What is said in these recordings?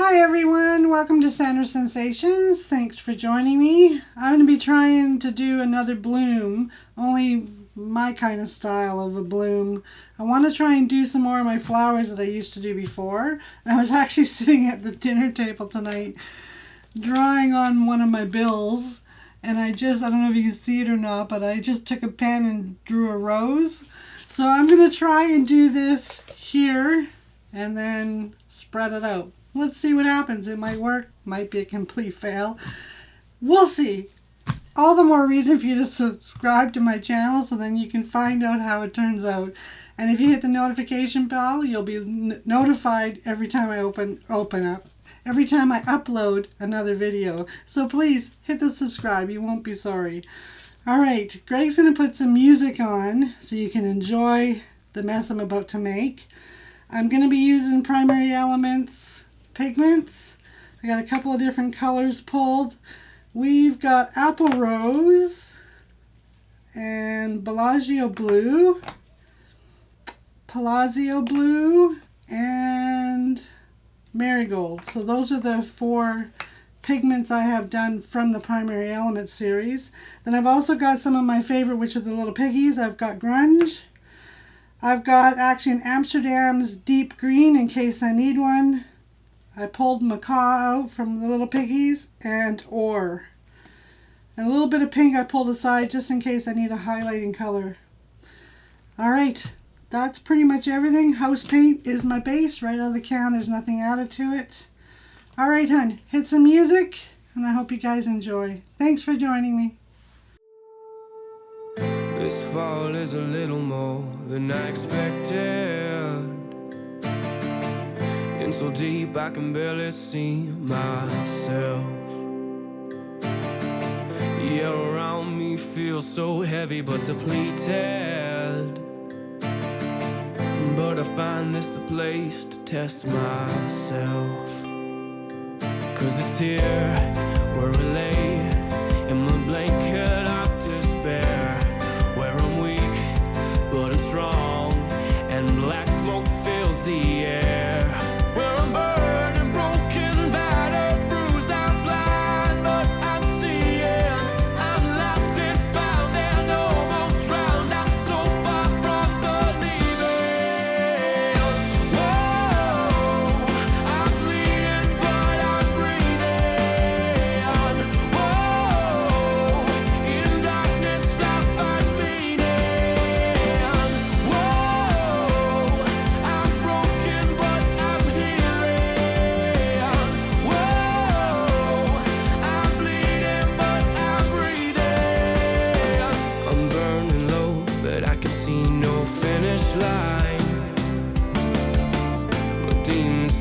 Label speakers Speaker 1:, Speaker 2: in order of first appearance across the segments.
Speaker 1: Hi everyone, welcome to Center Sensations. Thanks for joining me. I'm going to be trying to do another bloom, only my kind of style of a bloom. I want to try and do some more of my flowers that I used to do before. I was actually sitting at the dinner table tonight drawing on one of my bills, and I don't know if you can see it or not, but I just took a pen and drew a rose. So I'm going to try and do this here and then spread it out. Let's see what happens. It might work, might be a complete fail. We'll see. All the more reason for you to subscribe to my channel so then you can find out how it turns out. And if you hit the notification bell, you'll be notified every time I every time I upload another video. So please hit the subscribe. You won't be sorry. All right, Greg's going to put some music on so you can enjoy the mess I'm about to make. I'm going to be using primary elements pigments. I got a couple of different colors pulled. We've got apple rose and Palazzo blue, and marigold. So those are the four pigments I have done from the primary elements series. Then I've also got some of my favorite, which are the little piggies. I've got grunge. I've got actually an Amsterdam's deep green in case I need one. I pulled macaw out from the little piggies, and ore. And a little bit of pink I pulled aside just in case I need a highlighting color. Alright, that's pretty much everything. House paint is my base right out of the can. There's nothing added to it. Alright, hun, hit some music, and I hope you guys enjoy. Thanks for joining me.
Speaker 2: This fall is a little more than I expected. In so deep I can barely see myself. Yeah, around me feels so heavy but depleted. But I find this the place to test myself. 'Cause it's here where I lay in my blanket of despair, where I'm weak but I'm strong and black smoke fills the air.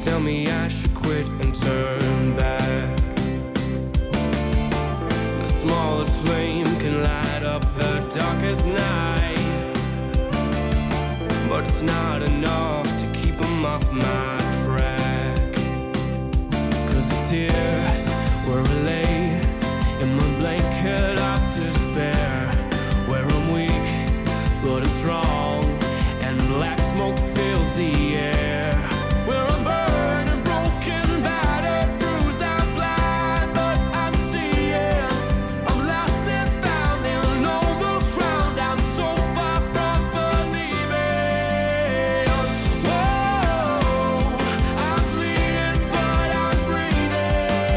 Speaker 2: Tell me I should quit and turn back. The smallest flame can light up the darkest night, but it's not enough to keep them off my track. 'Cause it's here where I lay in my blanket of despair, where I'm weak but I'm strong and black smoke fills the air.
Speaker 3: Breathing.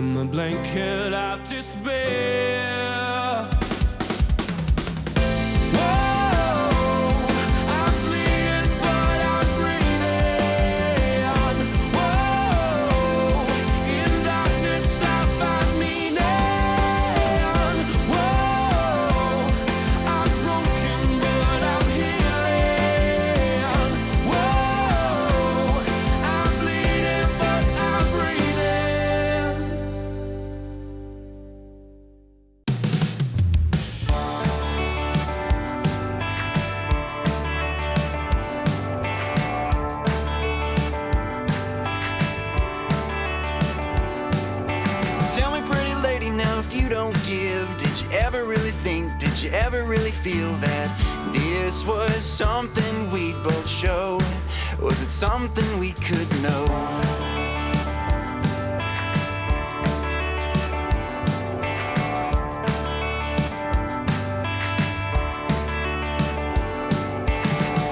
Speaker 2: and my blanket of despair.
Speaker 3: Tell me, pretty lady, now if you don't give, did you ever really think, did you ever really feel that this was something we'd both show? Was it something we could know?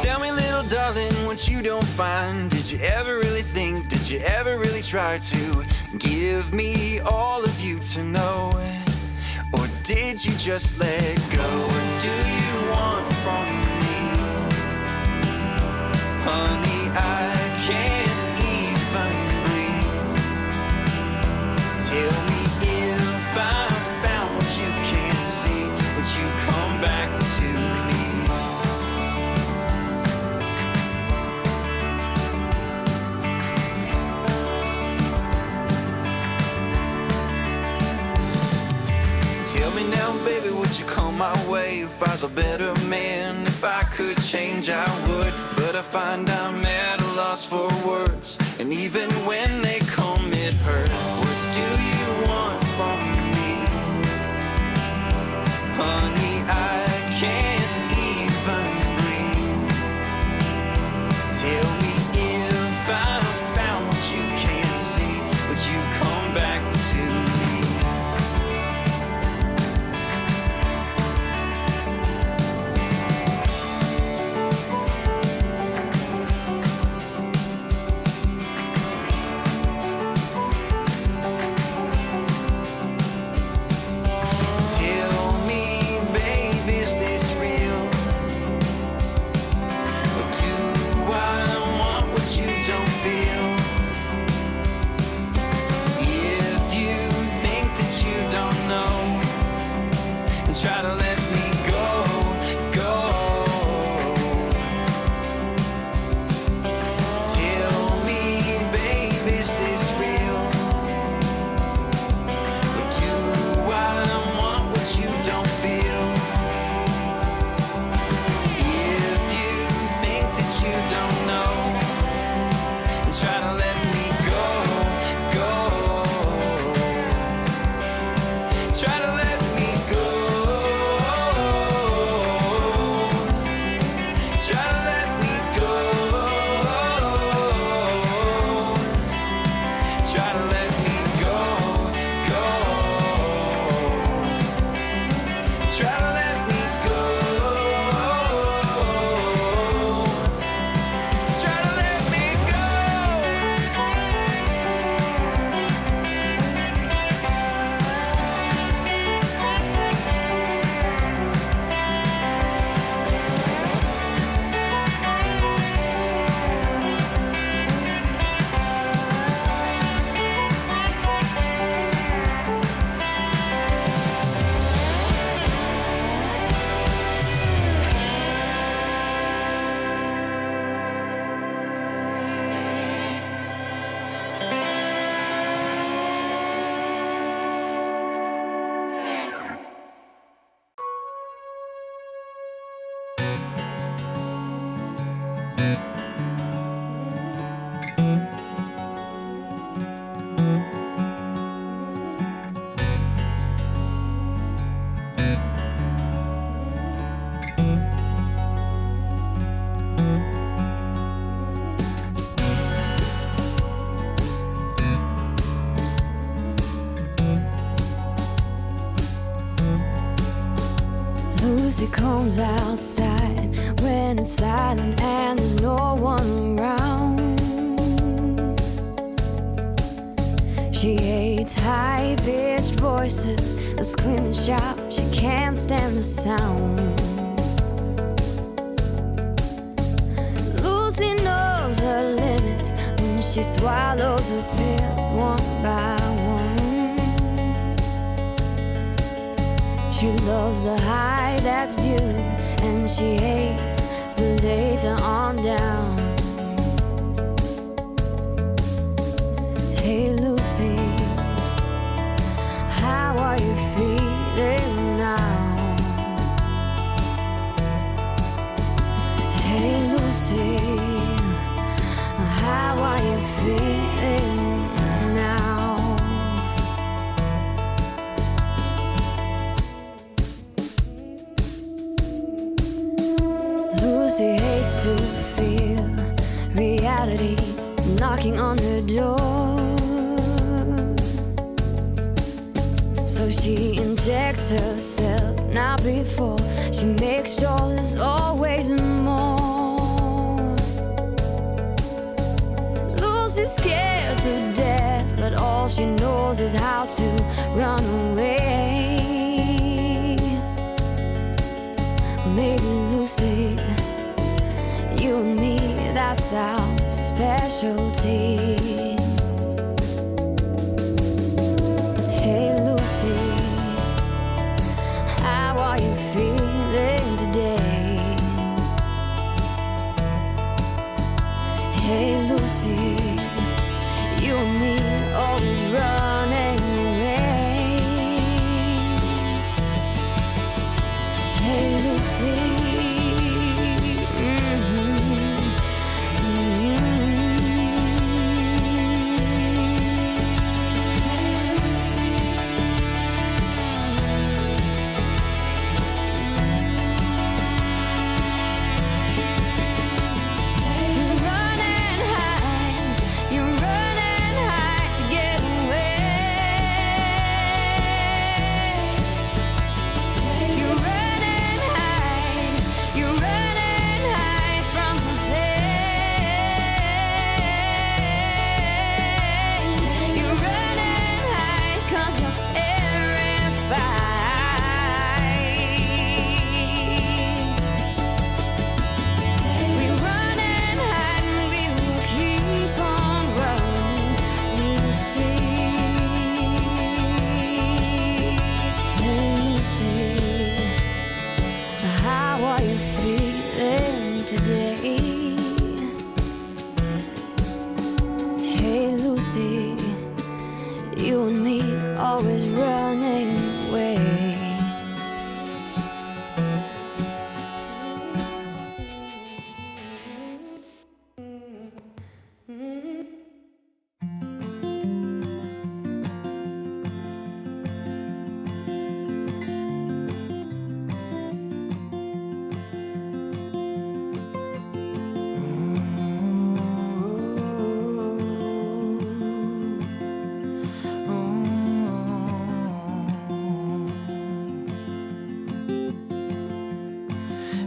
Speaker 3: Tell me, little darling, what you don't find. Did you ever really think, did you ever really try to give me all of you to know? Or did you just let go? What do you want from me? Honey, I can't even breathe. Tell me, if I found what you can't see, would you come back to me? Tell me now, baby, would you come my way if I was a better man? If I could change, I would, but I find I'm at a loss for words, and even when they come, it hurts. What do you want from me? Honey, I can't even breathe. Tell me, if I found what you can't see, would you come back to me? Try to let me go, go. Tell me, baby, is this real? Or do I want what you don't feel? If you think that you don't know, try to let me go, go. Try to let me go.
Speaker 4: Lucy comes outside when it's silent and there's no one around. She hates high-pitched voices that scream and shout. She can't stand the sound. Lucy knows her limit when she swallows her pills one by one. She loves the high that's due, and she hates the later on down. Hey Lucy, how are you feeling now? Hey Lucy, how are you feeling now? Lucy hates to feel reality knocking on her door. So she injects herself now before she makes sure there's always more. Lucy's scared to death, but all she knows is how to run away. Maybe Lucy, you and me, that's our specialty. Hey Lucy, how are you feeling today? Hey Lucy, you and me always running away. Hey Lucy, you and me always running away.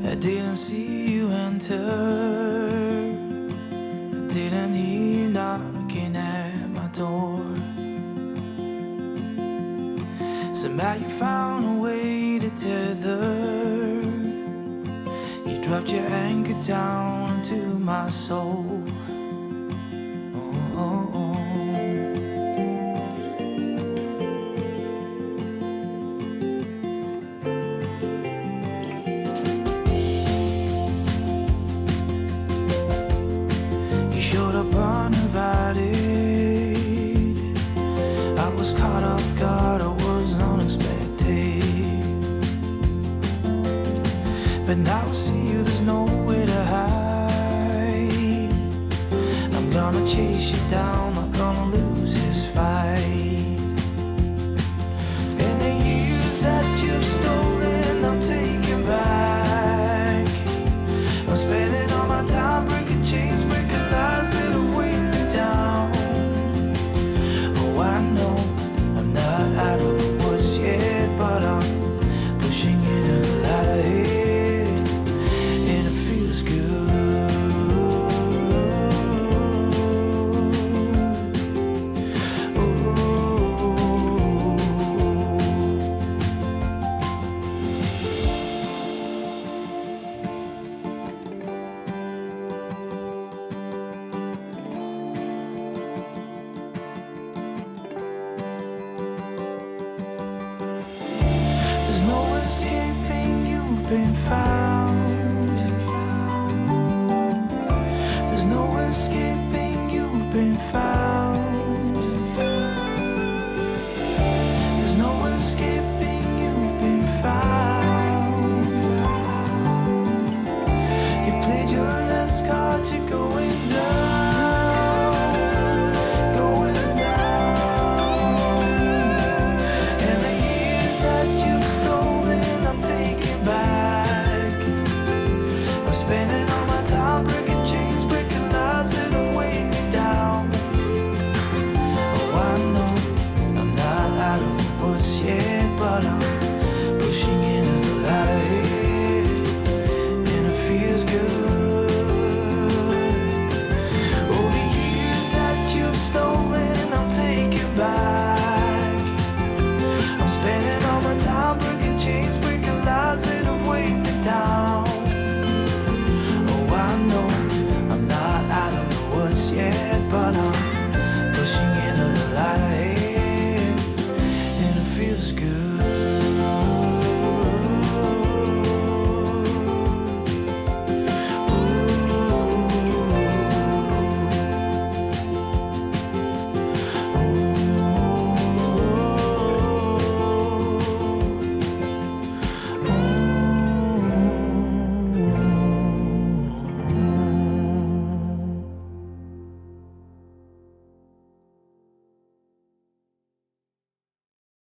Speaker 5: I didn't see you enter. I didn't hear you knocking at my door. Somehow you found a way to tether. You dropped your anchor down into my soul.